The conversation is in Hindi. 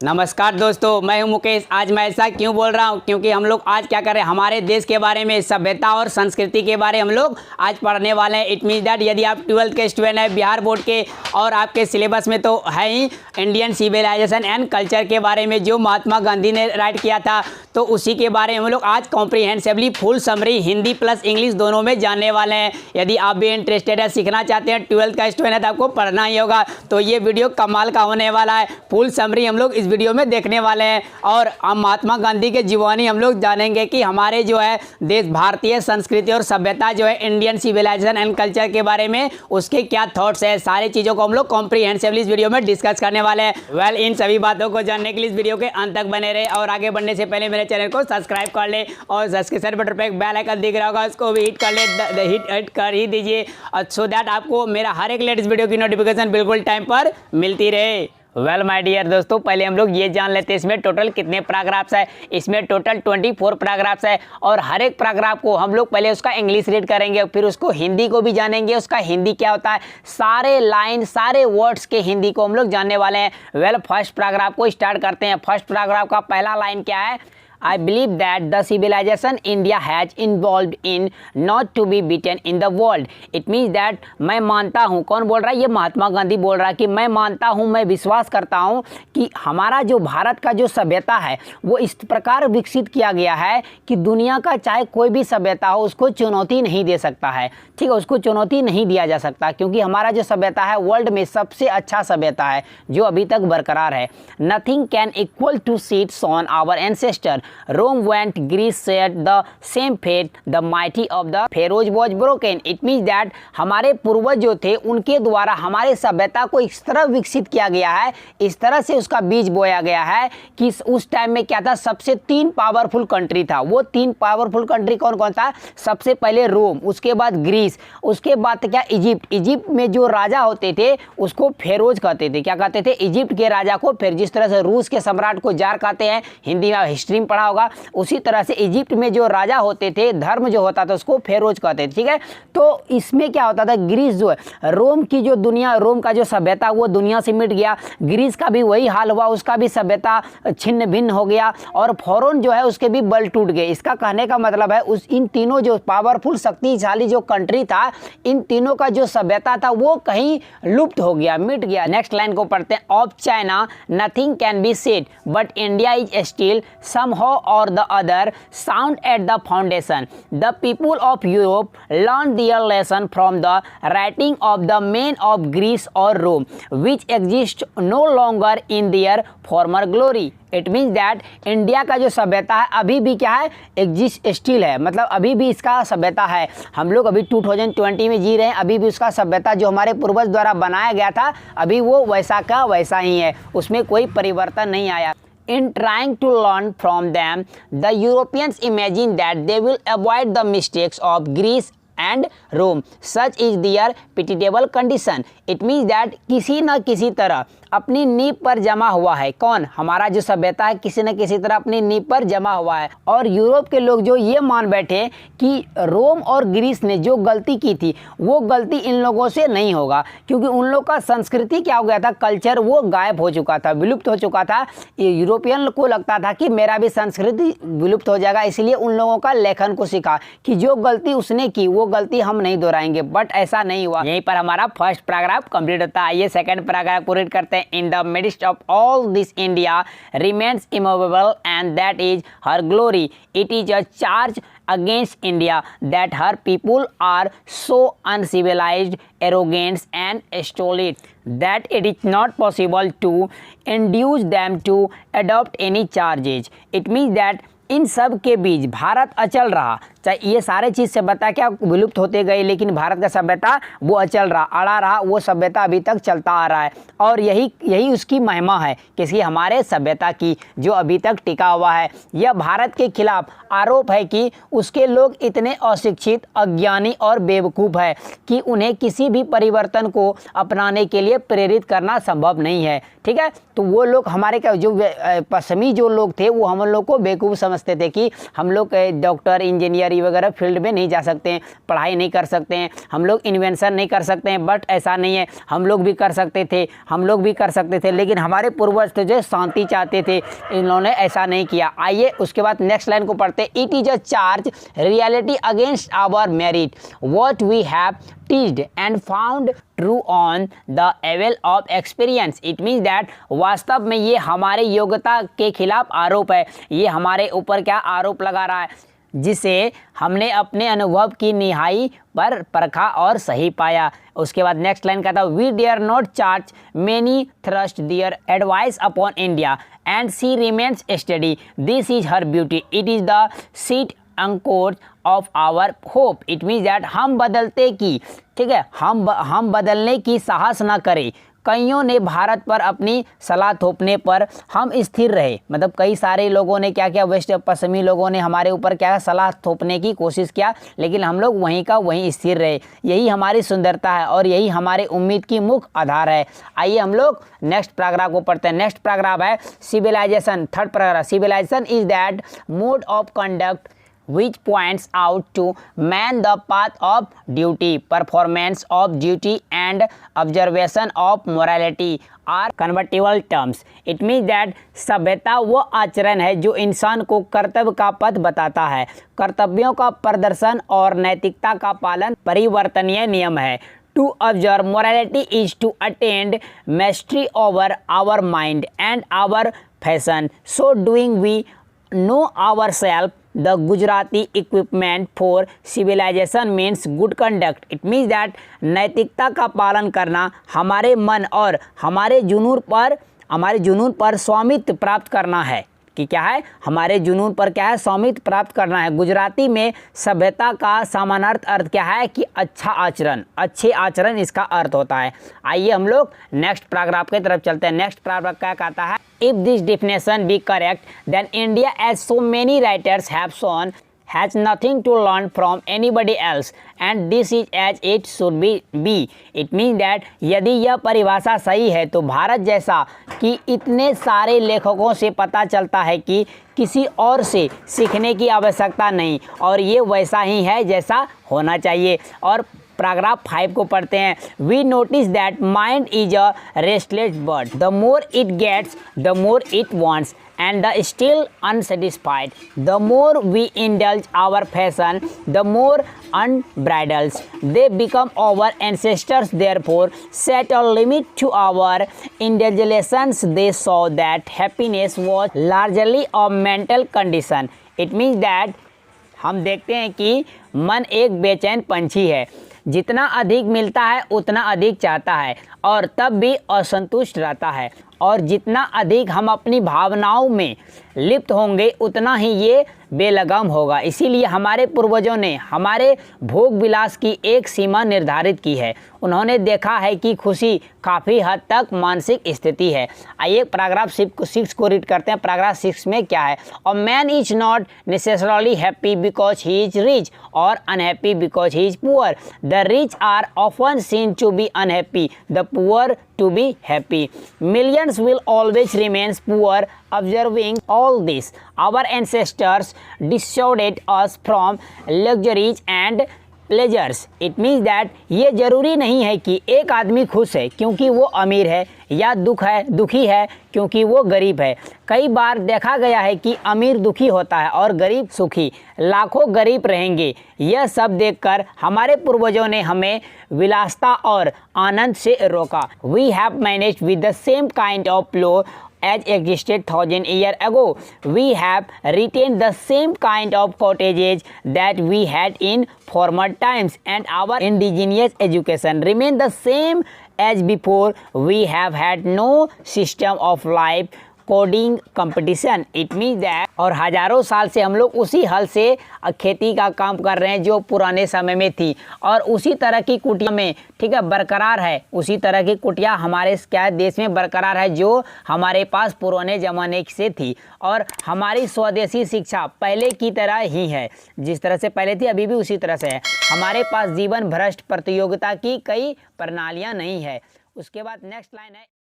नमस्कार दोस्तों, मैं हूं मुकेश। आज मैं ऐसा क्यों बोल रहा हूं? क्योंकि हम लोग आज क्या करें, हमारे देश के बारे में, सभ्यता और संस्कृति के बारे हम लोग आज पढ़ने वाले हैं। इट मीन्स दैट यदि आप 12th के स्टूडेंट हैं बिहार बोर्ड के और आपके सिलेबस में तो है ही इंडियन सिविलाइजेशन एंड कल्चर के बारे में जो महात्मा गांधी ने राइट किया था, तो उसी के बारे में हम लोग आज comprehensively full summary Hindi plus English दोनों में जानने वाले हैं। यदि आप भी इंटरेस्टेड है, सीखना चाहते हैं, 12th का स्टूडेंट है तो आपको पढ़ना ही होगा। तो ये वीडियो कमाल का होने वाला है। फुल समरी हम लोग इस वीडियो में देखने वाले हैं और हम महात्मा गांधी के जीवनी हम लोग जानेंगे कि हमारे जो है देश भारतीय संस्कृति और सभ्यता जो है इंडियन सिविलाइजेशन एंड कल्चर के बारे में उसके क्या थॉट्स है, सारी चीज़ों को हम लोग कॉम्प्रीहेंसिवली इस वीडियो में डिस्कस करने वाले हैं। इन सभी बातों को जानने के लिए इस वीडियो के अंत तक बने रहे और आगे बढ़ने से पहले मेरे चैनल को सब्सक्राइब कर ले और सब्सक्रिप्शन बटन पर एक बेल आइकन दिख रहा होगा, उसको भी हिट कर ले, हिट कर ही दीजिए सो दैट आपको मेरा हर एक लेटेस्ट वीडियो की नोटिफिकेशन बिल्कुल टाइम पर मिलती रहे। वेल माय डियर दोस्तों, पहले हम लोग ये जान लेते हैं इसमें टोटल कितने पैराग्राफ्स है। इसमें टोटल 24 पैराग्राफ्स है और हर एक पैराग्राफ को हम लोग पहले उसका इंग्लिश रीड करेंगे, फिर उसको हिंदी को भी जानेंगे, उसका हिंदी क्या होता है, सारे लाइन सारे वर्ड्स के हिंदी को हम लोग जानने वाले हैं। वेल फर्स्ट पैराग्राफ को स्टार्ट करते हैं। फर्स्ट पैराग्राफ का पहला लाइन क्या है? I believe that the civilization India has evolved in not to be beaten in the world. It means that मैं मानता हूँ, कौन बोल रहा है? ये महात्मा गांधी बोल रहा है कि मैं मानता हूँ, मैं विश्वास करता हूँ कि हमारा जो भारत का जो सभ्यता है वो इस प्रकार विकसित किया गया है कि दुनिया का चाहे कोई भी सभ्यता हो उसको चुनौती नहीं दे सकता है। ठीक है, उसको चुनौती नहीं दिया जा सकता क्योंकि हमारा जो सभ्यता है वर्ल्ड में सबसे अच्छा सभ्यता है जो अभी तक बरकरार है। Nothing can equal to seats on our ancestor. Rome went, Greece shared the same fate. The mighty of the pharaohs was broken. It means that हमारे पूर्वज जो थे उनके द्वारा हमारे सभ्यता को इस तरह विकसित किया गया है, इस तरह से उसका बीज बोया गया है कि उस टाइम में क्या था, सबसे 3 पावरफुल कंट्री था। वो 3 पावरफुल कंट्री कौन कौन था? सबसे पहले रोम, उसके बाद ग्रीस, उसके बाद क्या इजिप्ट। इजिप्ट में जो राजा होते थे उसको फेरोज कहते थे। क्या कहते थे? इजिप्ट के राजा को। फिर जिस तरह से रूस के सम्राट को जार कहते हैं, हिंदी में हिस्ट्री में पढ़ा होगा, उसी तरह से इजिप्ट में जो राजा होते थे, धर्म जो होता था उसको फेरोज कहते थे। ठीक है, तो इसमें क्या होता था, ग्रीस जो है, रोम की जो दुनिया, रोम का जो सभ्यता वो दुनिया से मिट गया। ग्रीस का भी वही हाल हुआ, उसका भी सभ्यता छिन्न भिन्न हो गया और फौरन जो है उसके भी बल टूट गए। इसका कहने का मतलब है इन तीनों जो पावरफुल शक्तिशाली जो कंट्री था, इन तीनों का जो सभ्यता था वो कहीं लुप्त हो गया, मिट गया। नेक्स्ट लाइन को पढ़ते हैं। Of China nothing can be said but India is still somehow और the other sound at the foundation. The people of Europe learned their lesson from the writing of the men of Greece or Rome, which exist no longer in their former glory. It means that India का जो सभ्यता है अभी भी क्या है, एग्जिस्ट स्टिल है, मतलब अभी भी इसका सभ्यता है। हम लोग अभी 2020 में जी रहे हैं, अभी भी उसका सभ्यता जो हमारे पूर्वज द्वारा बनाया गया था अभी वो वैसा का वैसा ही है, उसमें कोई परिवर्तन नहीं आया। In trying to learn from them, the Europeans imagine that they will avoid the mistakes of Greece and Rome. Such is their pitiable condition. It means that किसी न किसी तरह अपनी नींव पर जमा हुआ है। कौन? हमारा जो सभ्यता है किसी न किसी तरह अपनी नींव पर जमा हुआ है। और यूरोप के लोग जो ये मान बैठे कि रोम और ग्रीस ने जो गलती की थी वो गलती इन लोगों से नहीं होगा क्योंकि उन लोग का संस्कृति क्या हो गया था, कल्चर वो गायब हो चुका था, विलुप्त हो चुका था। यूरोपियन को लगता था कि मेरा भी संस्कृति विलुप्त हो जाएगा, इसलिए उन लोगों का लेखन को सीखा कि जो गलती उसने की वो गलती हम नहीं दोहराएंगे, बट ऐसा नहीं हुआ। यहीं पर हमारा फर्स्ट पैराग्राफ कंप्लीट होता है। आइए सेकंड पैराग्राफ को रीड करते हैं। In the midst of all this, India remains immovable, and that is her glory. It is a charge against India that her people are so uncivilized, arrogant, and stolid that it is not possible to induce them to adopt any charges. It means that इन सब के बीच भारत अचल रहा। चाहे ये सारे चीज़ सभ्यता क्या विलुप्त होते गए, लेकिन भारत का सभ्यता वो अचल रहा, अड़ा रहा, वो सभ्यता अभी तक चलता आ रहा है। और यही उसकी महिमा है किसी हमारे सभ्यता की जो अभी तक टिका हुआ है। यह भारत के खिलाफ आरोप है कि उसके लोग इतने अशिक्षित, अज्ञानी और बेवकूफ़ है कि उन्हें किसी भी परिवर्तन को अपनाने के लिए प्रेरित करना संभव नहीं है। ठीक है, तो वो लोग हमारे का जो पश्चिमी जो लोग थे वो हम लोग को बेवकूफ़ समझ समझते थे कि हम लोग डॉक्टर इंजीनियर वगैरह फील्ड में नहीं जा सकते हैं, पढ़ाई नहीं कर सकते हैं, हम लोग इन्वेंशन नहीं कर सकते हैं। बट ऐसा नहीं है, हम लोग भी कर सकते थे, हम लोग भी कर सकते थे, लेकिन हमारे पूर्वज थे जो शांति चाहते थे, इन्होंने ऐसा नहीं किया। आइए उसके बाद नेक्स्ट लाइन को पढ़ते। It is a charge reality against our merit what we have teased and found true on the level of experience। it means that वास्तव में ये हमारे योग्यता के खिलाफ आरोप है, ये हमारे ऊपर क्या आरोप लगा रहा है, जिसे हमने अपने अनुभव की निहाई पर परखा और सही पाया। उसके बाद नेक्स्ट लाइन कहता है we dare not charge many thrust their advice upon India and see remains study this is her beauty it is the seat anchor of our hope. It means that हम बदलते की, ठीक है, हम बदलने की साहस ना करें। कईयों ने भारत पर अपनी सलाह थोपने पर हम स्थिर रहे। मतलब कई सारे लोगों ने क्या किया, वेस्ट पश्चिमी लोगों ने हमारे ऊपर क्या सलाह थोपने की कोशिश किया, लेकिन हम लोग वहीं का वहीं स्थिर रहे। यही हमारी सुंदरता है और यही हमारे उम्मीद की मुख्य आधार है। आइए हम लोग नेक्स्ट पैराग्राफ को पढ़ते हैं। नेक्स्ट पैराग्राफ है civilisation. Third paragraph, civilisation is that mode of conduct which points out to man the path of duty, performance of duty and observation of morality are convertible terms। it means that सभ्यता वो आचरण है जो इंसान को कर्तव्य का पथ बताता है। कर्तव्यों का प्रदर्शन और नैतिकता का पालन परिवर्तनीय नियम है। To observe morality is to attain mastery over our mind and our fashion। So doing we know ourselves। The Gujarati equipment for civilization means good conduct। it means that नैतिकता का पालन करना हमारे मन और हमारे जुनून पर स्वामित्व प्राप्त करना है। कि क्या है, हमारे जुनून पर क्या है, स्वामित्व प्राप्त करना है। गुजराती में सभ्यता का सामानार्थ अर्थ क्या है कि अच्छा आचरण, अच्छे आचरण इसका अर्थ होता है। आइए हम लोग नेक्स्ट पैराग्राफ की तरफ चलते हैं। नेक्स्ट पैराग्राफ क्या कहता है, if this definition be correct then India as so many writers have shown has nothing to learn from anybody else and this is as it should be। it means that यदि यह परिभाषा सही है तो भारत जैसा कि इतने सारे लेखकों से पता चलता है कि किसी और से सीखने की आवश्यकता नहीं, और ये वैसा ही है जैसा होना चाहिए। और पैराग्राफ 5 को पढ़ते हैं। We notice that mind is a restless bird, the more it gets the more it wants and the still unsatisfied। the more we indulge our passion the more unbridled they become। our ancestors therefore set a limit to our indulgences। they saw that happiness was largely a mental condition। it means that हम देखते हैं कि मन एक बेचैन पंछी है, जितना अधिक मिलता है उतना अधिक चाहता है और तब भी असंतुष्ट रहता है, और जितना अधिक हम अपनी भावनाओं में लिप्त होंगे उतना ही ये बेलगाम होगा। इसीलिए हमारे पूर्वजों ने हमारे भोग विलास की एक सीमा निर्धारित की है। उन्होंने देखा है कि खुशी काफ़ी हद तक मानसिक स्थिति है। आइए पैराग्राफ 6 को रीड करते हैं। पैराग्राफ 6 में क्या है, a man is not necessarily happy because he is rich और unhappy because he is poor. The rich are often seen to be unhappy, the poor to be happy। millions will always remain poor। observing all this our ancestors dissuaded us from luxuries and pleasures। it means that ये ज़रूरी नहीं है कि एक आदमी खुश है क्योंकि वो अमीर है या दुखी है क्योंकि वो गरीब है। कई बार देखा गया है कि अमीर दुखी होता है और गरीब सुखी, लाखों गरीब रहेंगे। यह सब देखकर हमारे पूर्वजों ने हमें विलासिता और आनंद से रोका। We have managed with the same kind of law as existed 1000 years ago। we have retained the same kind of cottages that we had in former times and our indigenous education remain the same as before। we have had no system of life coding competition. It means that, और हज़ारों साल से हम लोग उसी हल से खेती का काम कर रहे हैं जो पुराने समय में थी, और उसी तरह की कुटिया में, ठीक है, बरकरार है। उसी तरह की कुटिया हमारे क्या देश में बरकरार है जो हमारे पास पुराने ज़माने से थी, और हमारी स्वदेशी शिक्षा पहले की तरह ही है, जिस तरह से पहले थी अभी भी उसी तरह से है। हमारे पास जीवन भ्रष्ट प्रतियोगिता की कई प्रणालियाँ नहीं है। उसके बाद नेक्स्ट लाइन है,